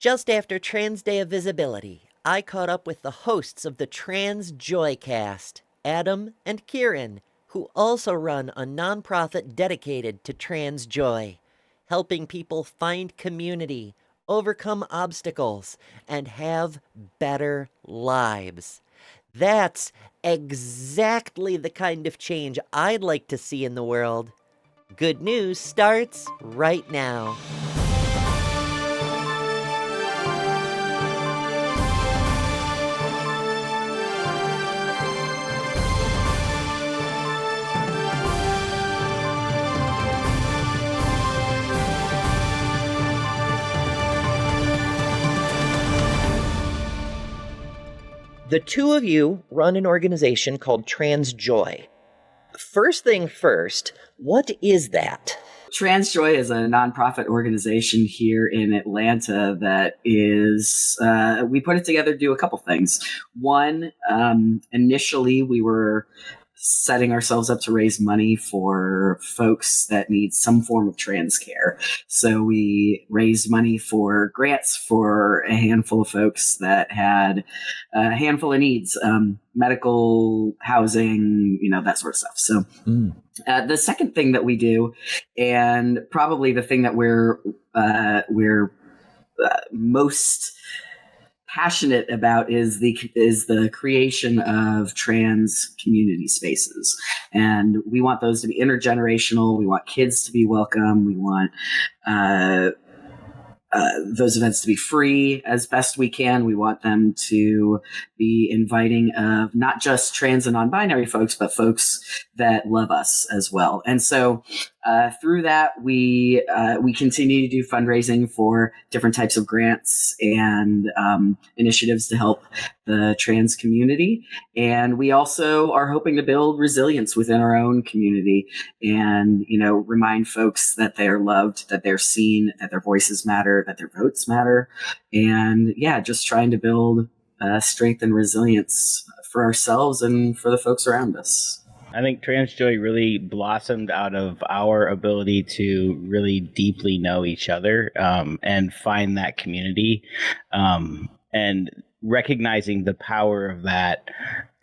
Just after Trans Day of Visibility, I caught up with the hosts of the Trans Joycast, Adam and Kieran, who also run a nonprofit dedicated to trans joy, helping people find community, overcome obstacles, and have better lives. That's exactly the kind of change I'd like to see in the world. Good news starts right now. The two of you run an organization called Trans Joy. First thing first, what is that? TransJoy is a nonprofit organization here in Atlanta that is, we put it together to do a couple things. One, initially we were setting ourselves up to raise money for folks that need some form of trans care. So we raised money for grants for a handful of folks that had a handful of needs, medical, housing, that sort of stuff. So the second thing that we do, and probably the thing that we're most passionate about, is the creation of trans community spaces. And we want those to be intergenerational. We want kids to be welcome. We want those events to be free as best we can. We want them to be inviting of not just trans and non-binary folks, but folks that love us as well. And so through that, we continue to do fundraising for different types of grants and initiatives to help the trans community. And we also are hoping to build resilience within our own community and, remind folks that they're loved, that they're seen, that their voices matter, that their votes matter. And just trying to build strength and resilience for ourselves and for the folks around us. I think TransJoy really blossomed out of our ability to really deeply know each other and find that community, and recognizing the power of that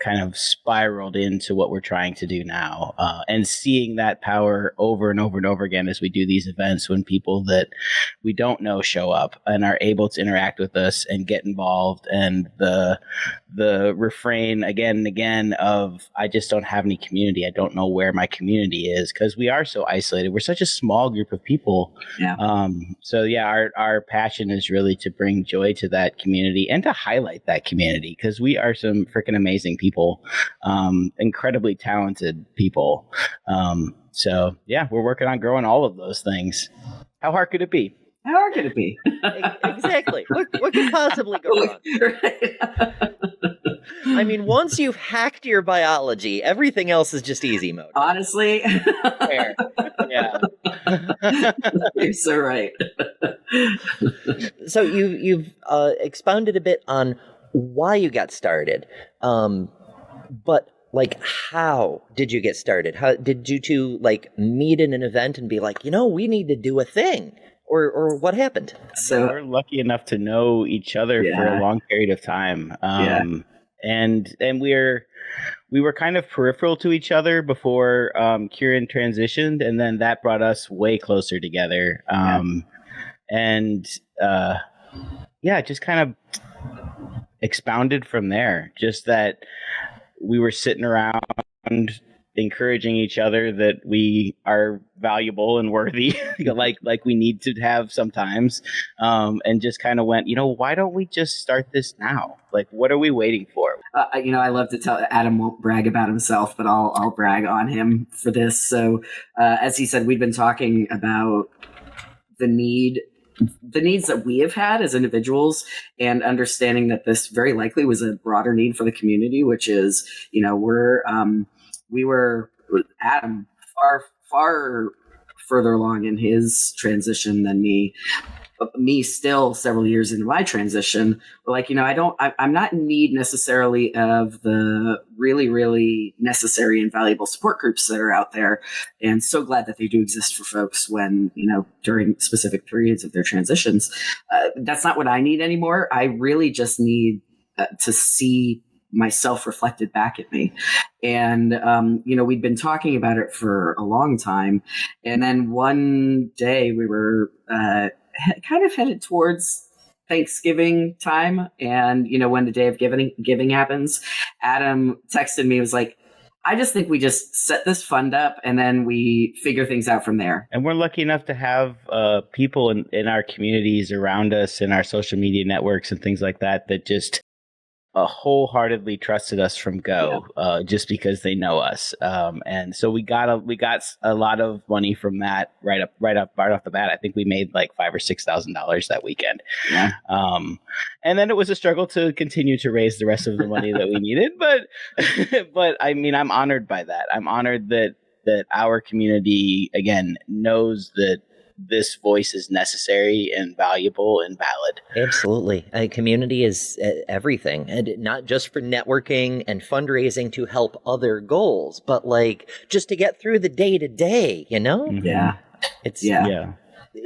kind of spiraled into what we're trying to do now, and seeing that power over and over and over again as we do these events, when people that we don't know show up and are able to interact with us and get involved. And the refrain again and again of, I just don't have any community. I don't know where my community is, because we are so isolated. We're such a small group of people. Yeah. Our passion is really to bring joy to that community and to highlight that community, because we are some freaking amazing people, incredibly talented people. We're working on growing all of those things. How hard could it be? How hard could it be? Exactly. What could possibly go wrong? I mean, once you've hacked your biology, everything else is just easy mode. Honestly. Fair. Yeah. You're so right. So you've expounded a bit on why you got started. But how did you get started? How did you two meet in an event and be like, we need to do a thing? Or what happened? So we're lucky enough to know each other for a long period of time. And we were kind of peripheral to each other before Kieran transitioned, and then that brought us way closer together. Just kind of expounded from there. Just that we were sitting around encouraging each other that we are valuable and worthy, like we need to have sometimes, and just kind of went, why don't we just start this now? What are we waiting for? I love to tell, Adam won't brag about himself, but I'll brag on him for this. So as he said, we've been talking about the needs that we have had as individuals, and understanding that this very likely was a broader need for the community, which is, we were Adam far further along in his transition than me. me still several years into my transition, were like, I'm not in need necessarily of the really, really necessary and valuable support groups that are out there. And so glad that they do exist for folks when, during specific periods of their transitions. That's not what I need anymore. I really just need to see myself reflected back at me. And, we'd been talking about it for a long time. And then one day we were kind of headed towards Thanksgiving time. And, when the day of giving happens, Adam texted me, was like, I just think we just set this fund up and then we figure things out from there. And we're lucky enough to have people in our communities around us, in our social media networks and things like that just wholeheartedly trusted us from go, just because they know us. And so we got a lot of money from that right off the bat. I think we made like $5,000 or $6,000 that weekend. Yeah. And then it was a struggle to continue to raise the rest of the money that we needed. But I mean, I'm honored by that. I'm honored that our community, again, knows that this voice is necessary and valuable and valid. Absolutely. Community is everything, and not just for networking and fundraising to help other goals, but like just to get through the day to day, Mm-hmm. Yeah. Yeah.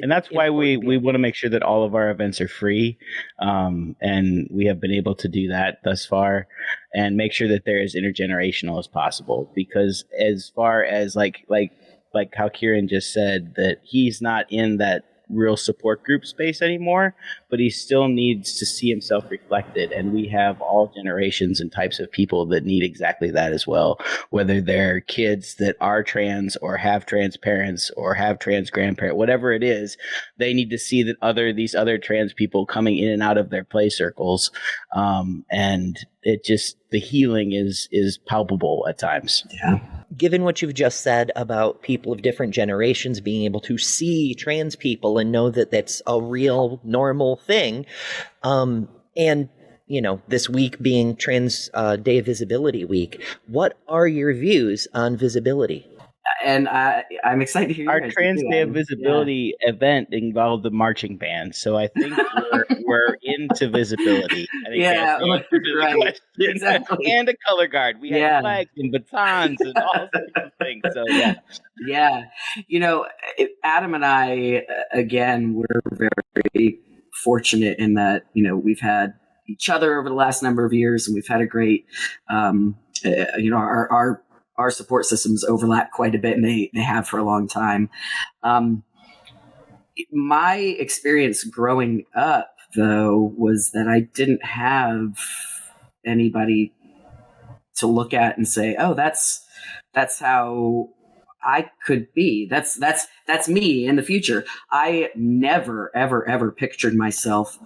And that's why we want to make sure that all of our events are free. And we have been able to do that thus far, and make sure that they're as intergenerational as possible, because as far as like how Kieran just said, that he's not in that real support group space anymore, but he still needs to see himself reflected. And we have all generations and types of people that need exactly that as well, whether they're kids that are trans or have trans parents or have trans grandparents, whatever it is, they need to see that these other trans people coming in and out of their play circles. And it just, the healing is palpable at times. Yeah. Given what you've just said about people of different generations being able to see trans people and know that that's a real normal thing, and this week being Trans Day of Visibility Week, what are your views on visibility? And I'm excited to hear our Trans Day of Visibility event involved the marching band, so I think we're into visibility. I think right. Exactly. And a color guard. We had flags and batons and all sorts of things. So yeah. Adam and I, again, we're very fortunate in that we've had each other over the last number of years, and we've had a great, our support systems overlap quite a bit, and they have for a long time. My experience growing up, though, was that I didn't have anybody to look at and say, "Oh, that's how I could be. That's me in the future." I never, ever, ever pictured myself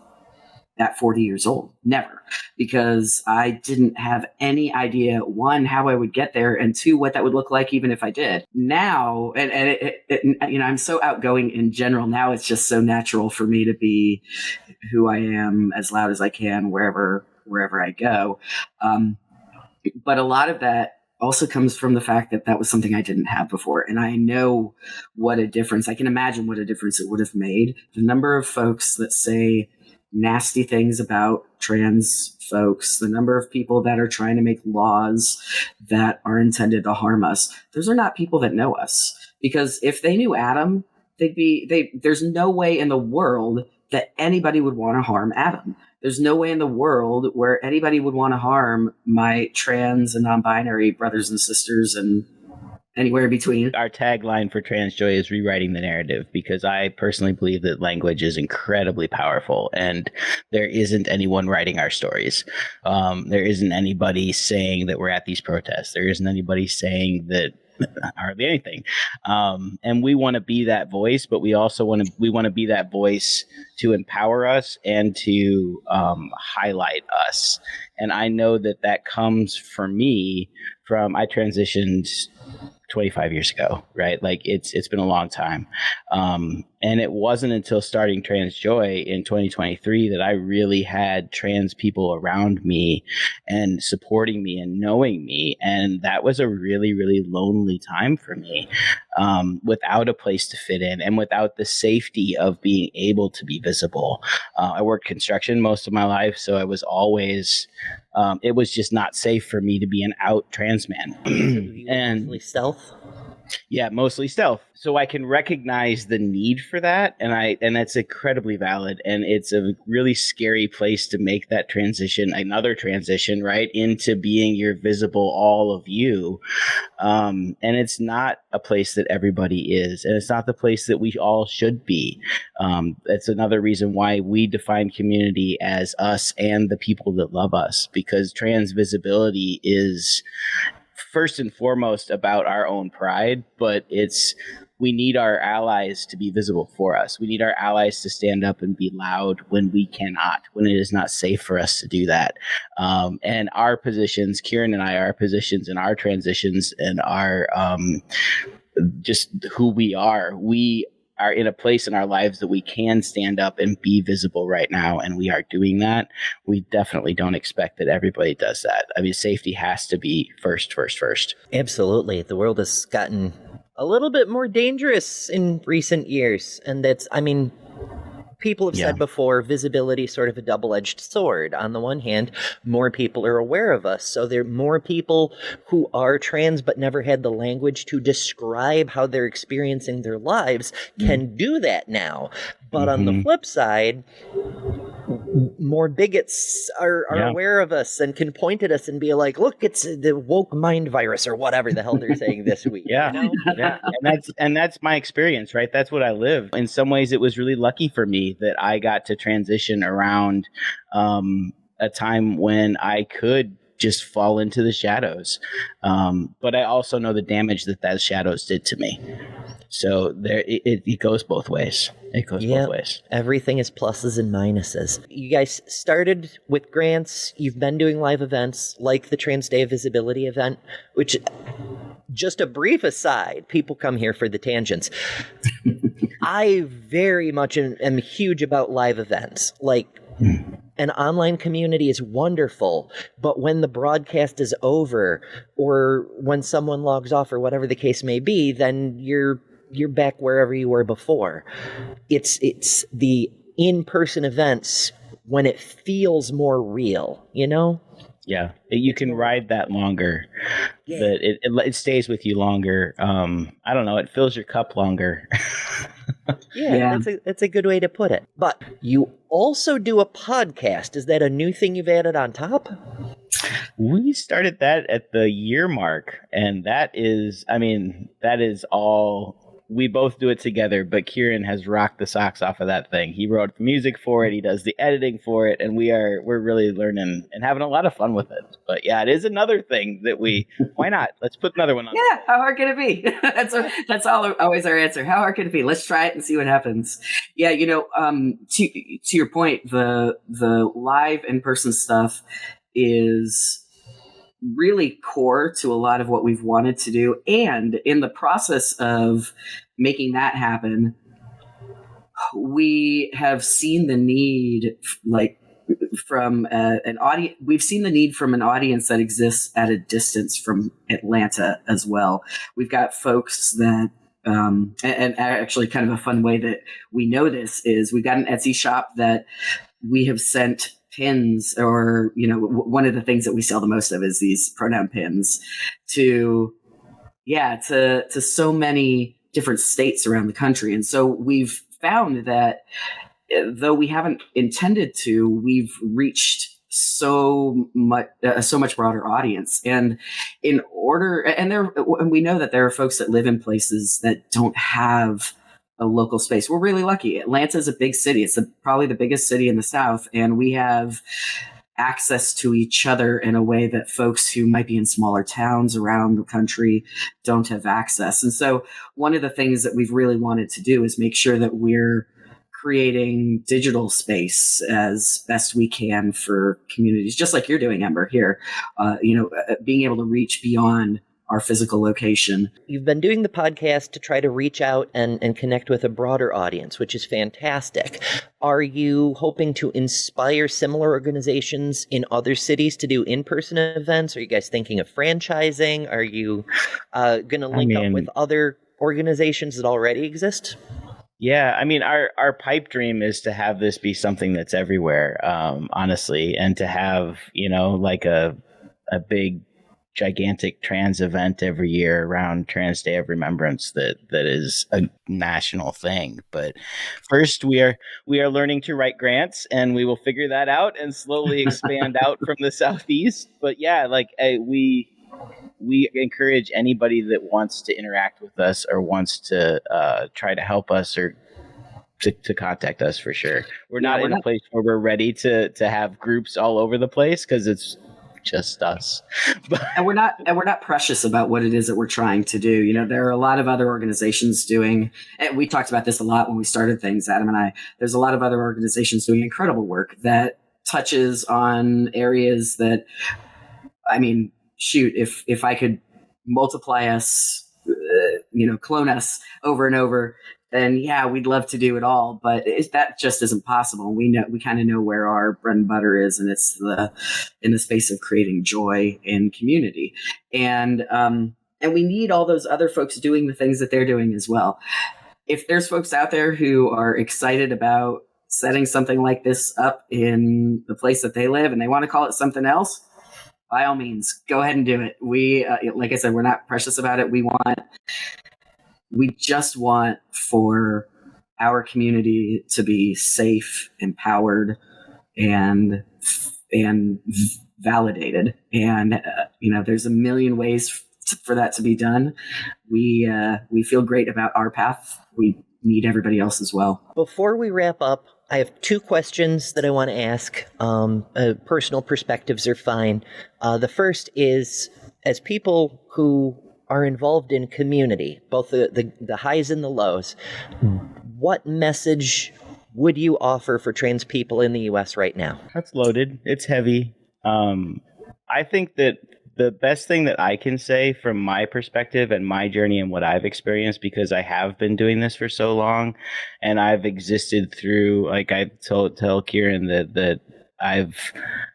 at 40 years old. Never. Because I didn't have any idea, one, how I would get there, and two, what that would look like even if I did. Now, and I'm so outgoing in general. Now it's just so natural for me to be who I am, as loud as I can, wherever I go. But a lot of that also comes from the fact that was something I didn't have before. And I know what a difference, I can imagine what a difference it would have made. The number of folks that say nasty things about trans folks, the number of people that are trying to make laws that are intended to harm us, those are not people that know us. Because if they knew Adam, there's no way in the world that anybody would want to harm Adam. There's no way in the world where anybody would want to harm my trans and non-binary brothers and sisters and anywhere in between. Our tagline for TransJoy is rewriting the narrative, because I personally believe that language is incredibly powerful, and there isn't anyone writing our stories. There isn't anybody saying that we're at these protests. There isn't anybody saying that hardly anything. And we want to be that voice, but we also want to be that voice to empower us and to highlight us. And I know that comes for me from, I transitioned 25 years ago, right? Like it's been a long time. And it wasn't until starting TransJoy in 2023 that I really had trans people around me and supporting me and knowing me. And that was a really, really lonely time for me, without a place to fit in and without the safety of being able to be visible. I worked construction most of my life, so I was always, it was just not safe for me to be an out trans man. And mostly stealth. Yeah, mostly stealth. So I can recognize the need for that, and that's incredibly valid. And it's a really scary place to make that transition, another transition, right, into being your visible all of you. And it's not a place that everybody is, and it's not the place that we all should be. That's another reason why we define community as us and the people that love us, because trans visibility is first and foremost about our own pride, but we need our allies to be visible for us. We need our allies to stand up and be loud when we cannot, when it is not safe for us to do that. And our positions, Kieran and I, our positions and our transitions and our just who we are in a place in our lives that we can stand up and be visible right now, and we are doing that. We definitely don't expect that everybody does that. I mean, safety has to be first. Absolutely. The world has gotten a little bit more dangerous in recent years, and people have said before, visibility is sort of a double-edged sword. On the one hand, more people are aware of us, so there are more people who are trans but never had the language to describe how they're experiencing their lives can do that now. But on the flip side, more bigots are aware of us and can point at us and be like, look, it's the woke mind virus or whatever the hell they're saying this week. Yeah. You know? Yeah. And that's my experience, right? That's what I live. In some ways, it was really lucky for me that I got to transition around a time when I could just fall into the shadows. But I also know the damage that shadows did to me. So it goes both ways. It goes both ways. Everything is pluses and minuses. You guys started with grants. You've been doing live events like the Trans Day of Visibility event, which, just a brief aside, people come here for the tangents. I very much am huge about live events. Like, an online community is wonderful, but when the broadcast is over or when someone logs off or whatever the case may be, then you're back wherever you were before. It's the in-person events when it feels more real, you know? Yeah, you can ride that longer. Yeah. That it stays with you longer. I don't know. It fills your cup longer. Yeah. That's a good way to put it. But you also do a podcast. Is that a new thing you've added on top? We started that at the year mark, and that is all. We both do it together, but Kieran has rocked the socks off of that thing. He wrote the music for it. He does the editing for it. And we're really learning and having a lot of fun with it. But yeah, it is another thing that why not? Let's put another one on. Yeah. How hard can it be? That's always our answer. How hard can it be? Let's try it and see what happens. Yeah. To your point, the live in-person stuff is really core to a lot of what we've wanted to do. And in the process of making that happen, we have seen the need, from an audience. We've seen the need from an audience that exists at a distance from Atlanta as well. We've got folks that, and actually kind of a fun way that we know this is we've got an Etsy shop that we have sent pins, or one of the things that we sell the most of is these pronoun pins to so many different states around the country. And so we've found that though we haven't intended to, we've reached so much broader audience. And and we know that there are folks that live in places that don't have a local space. We're really lucky. Atlanta is a big city. It's probably the biggest city in the South, and we have access to each other in a way that folks who might be in smaller towns around the country don't have access. And so one of the things that we've really wanted to do is make sure that we're creating digital space as best we can for communities, just like you're doing, Ember, here, being able to reach beyond our physical location. You've been doing the podcast to try to reach out and connect with a broader audience, which is fantastic. Are you hoping to inspire similar organizations in other cities to do in-person events? Are you guys thinking of franchising? Are you going to link up with other organizations that already exist? Yeah, I mean, our pipe dream is to have this be something that's everywhere, honestly, and to have, like a big, gigantic trans event every year around Trans Day of Remembrance that is a national thing. But first, we are learning to write grants, and we will figure that out and slowly expand out from the Southeast. But yeah, like we encourage anybody that wants to interact with us or wants to try to help us or to contact us for sure. We're not in a place where we're ready to have groups all over the place because it's just us. and we're not precious about what it is that we're trying to do. There are a lot of other organizations doing, and we talked about this a lot when we started things, Adam and I. There's a lot of other organizations doing incredible work that touches on areas that, I mean, shoot, if I could multiply us, clone us over and over, then yeah, we'd love to do it all. But that just isn't possible. We kind of know where our bread and butter is, and it's in the space of creating joy in community. And we need all those other folks doing the things that they're doing as well. If there's folks out there who are excited about setting something like this up in the place that they live and they want to call it something else, by all means, go ahead and do it. We, like I said, we're not precious about it. We just want for our community to be safe, empowered, and validated. And there's a million ways for that to be done. We feel great about our path. We need everybody else as well. Before we wrap up, I have two questions that I want to ask. Personal perspectives are fine. The first is, as people who are involved in community, both the highs and the lows, what message would you offer for trans people in the U.S. right now? That's loaded. It's heavy. I think that the best thing that I can say from my perspective and my journey and what I've experienced, because I have been doing this for so long and I've existed through, like I tell Kieran that I've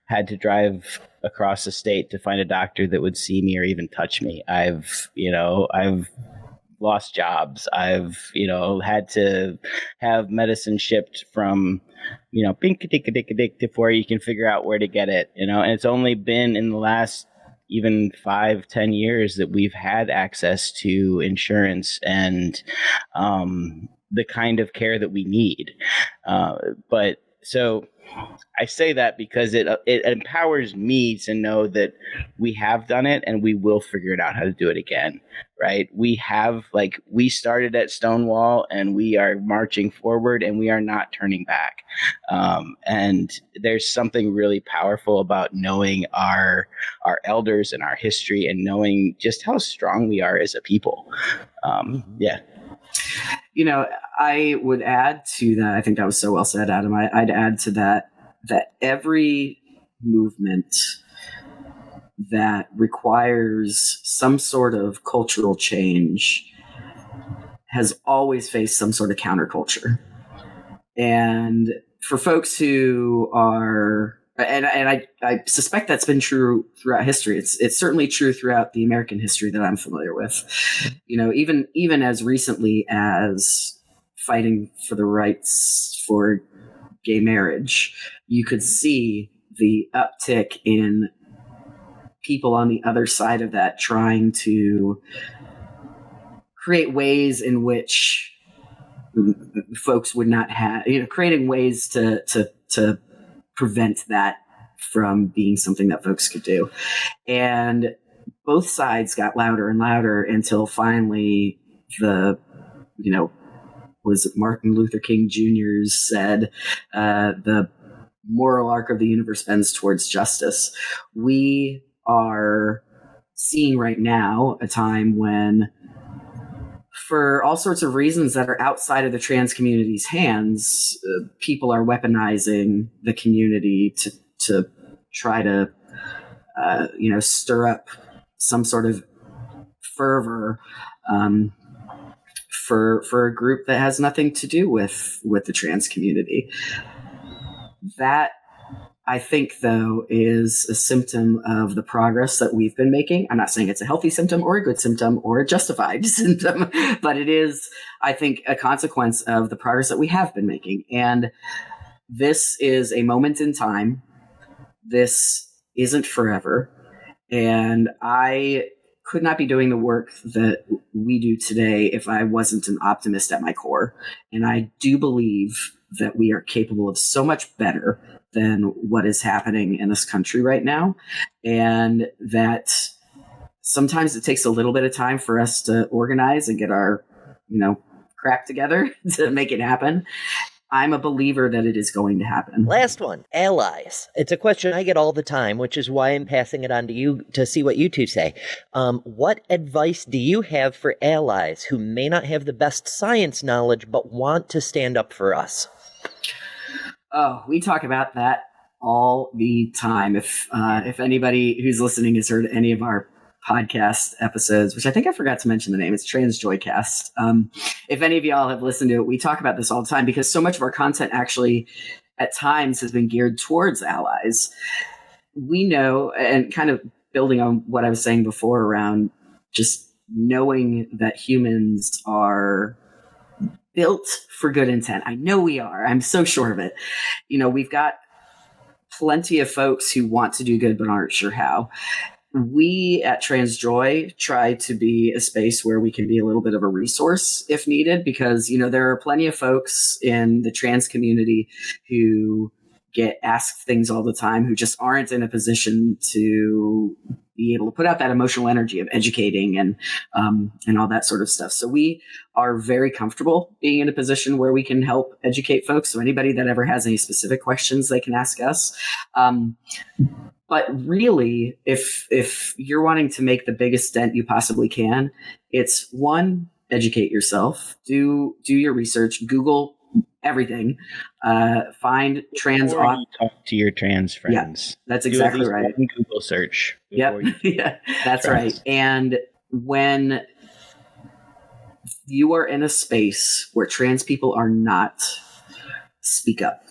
had to drive across the state to find a doctor that would see me or even touch me. I've lost jobs. I've, had to have medicine shipped from, pink-a-dick-a-dick-a-dick before you can figure out where to get it, and it's only been in the last even 5-10 years that we've had access to insurance and the kind of care that we need. But so I say that because it empowers me to know that we have done it and we will figure it out how to do it again, right? We started at Stonewall and we are marching forward and we are not turning back. And there's something really powerful about knowing our elders and our history and knowing just how strong we are as a people. Yeah. I would add to that. I think that was so well said, Adam. I'd add to that every movement that requires some sort of cultural change has always faced some sort of counterculture. And for folks who are, and I suspect that's been true throughout history. It's certainly true throughout the American history that I'm familiar with. Even as recently as fighting for the rights for gay marriage, you could see the uptick in people on the other side of that trying to create ways in which folks would not have, creating ways to prevent that from being something that folks could do. And both sides got louder and louder until finally was it Martin Luther King Jr. said, the moral arc of the universe bends towards justice. We are seeing right now a time when, for all sorts of reasons that are outside of the trans community's hands, people are weaponizing the community to try to, stir up some sort of fervor for a group that has nothing to do with the trans community. That, I think, though, is a symptom of the progress that we've been making. I'm not saying it's a healthy symptom or a good symptom or a justified symptom, but it is, I think, a consequence of the progress that we have been making. And this is a moment in time. This isn't forever. And I could not be doing the work that we do today if I wasn't an optimist at my core. And I do believe that we are capable of so much better than what is happening in this country right now. And that sometimes it takes a little bit of time for us to organize and get our, crap together to make it happen. I'm a believer that it is going to happen. Last one, allies. It's a question I get all the time, which is why I'm passing it on to you to see what you two say. What advice do you have for allies who may not have the best science knowledge but want to stand up for us? Oh, we talk about that all the time. If anybody who's listening has heard any of our podcast episodes, which I think I forgot to mention the name, it's TransJoycast. If any of y'all have listened to it, we talk about this all the time because so much of our content actually at times has been geared towards allies. We know, and kind of building on what I was saying before around just knowing that humans are built for good intent. I know we are. I'm so sure of it. We've got plenty of folks who want to do good but aren't sure how. We at TransJoy try to be a space where we can be a little bit of a resource if needed, because, there are plenty of folks in the trans community who get asked things all the time who just aren't in a position to be able to put out that emotional energy of educating and all that sort of stuff. So we are very comfortable being in a position where we can help educate folks. So anybody that ever has any specific questions, they can ask us. But really, if you're wanting to make the biggest dent you possibly can, it's one, educate yourself, do your research, Google everything, find trans. Before you talk to your trans friends. Yeah, that's exactly right. One Google search. Yep. Yeah, that's right. And when you are in a space where trans people are not, speak up.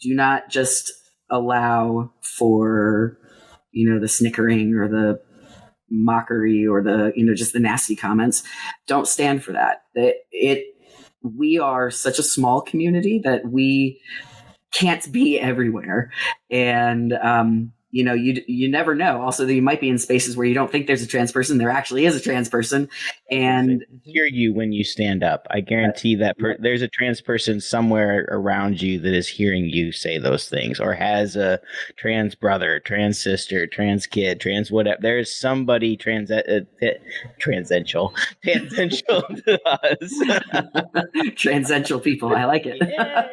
Do not just allow for, the snickering or the mockery or the, just the nasty comments. Don't stand for that. We are such a small community that we can't be everywhere. And, you never know. Also, that you might be in spaces where you don't think there's a trans person. There actually is a trans person. And hear you when you stand up. I guarantee that there's a trans person somewhere around you that is hearing you say those things, or has a trans brother, trans sister, trans kid, trans whatever. There is somebody tangential to us. Transcendental people. I like it. Yeah.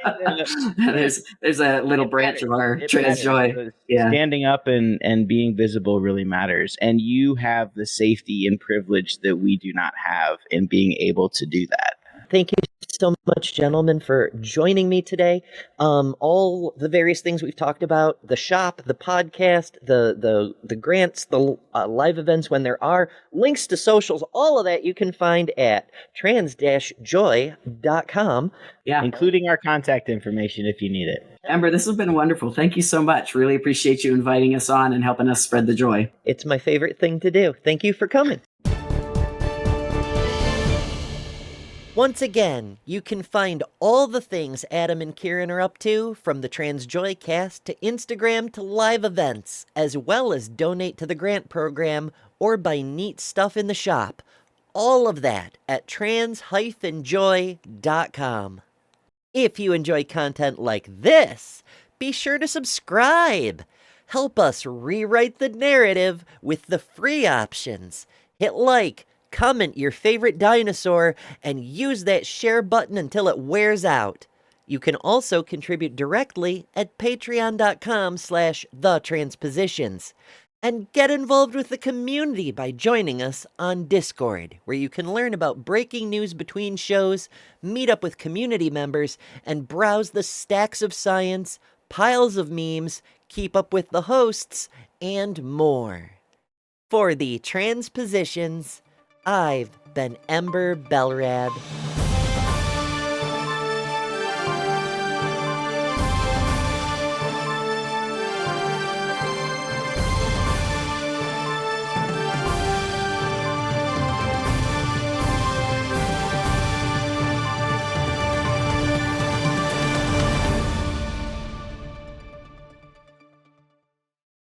There's a little branch of our TransJoy. Yeah. Standing up and being visible really matters. And you have the safety and privilege that we do not have in being able to do that. Thank you so much, gentlemen, for joining me today. All the various things we've talked about, the shop, the podcast, the grants, the live events when there are, links to socials, all of that you can find at trans-joy.com. Yeah. Including our contact information if you need it. Ember, this has been wonderful. Thank you so much. Really appreciate you inviting us on and helping us spread the joy. It's my favorite thing to do. Thank you for coming. Once again, you can find all the things Adam and Kieran are up to, from the TransJoycast to Instagram to live events, as well as donate to the grant program or buy neat stuff in the shop. All of that at trans-joy.com. If you enjoy content like this, be sure to subscribe. Help us rewrite the narrative with the free options. Hit like, comment your favorite dinosaur, and use that share button until it wears out. You can also contribute directly at patreon.com/TheTransPositions. And get involved with the community by joining us on Discord, where you can learn about breaking news between shows, meet up with community members, and browse the stacks of science, piles of memes, keep up with the hosts, and more. For the TransPositions, I've been Ember Belrad.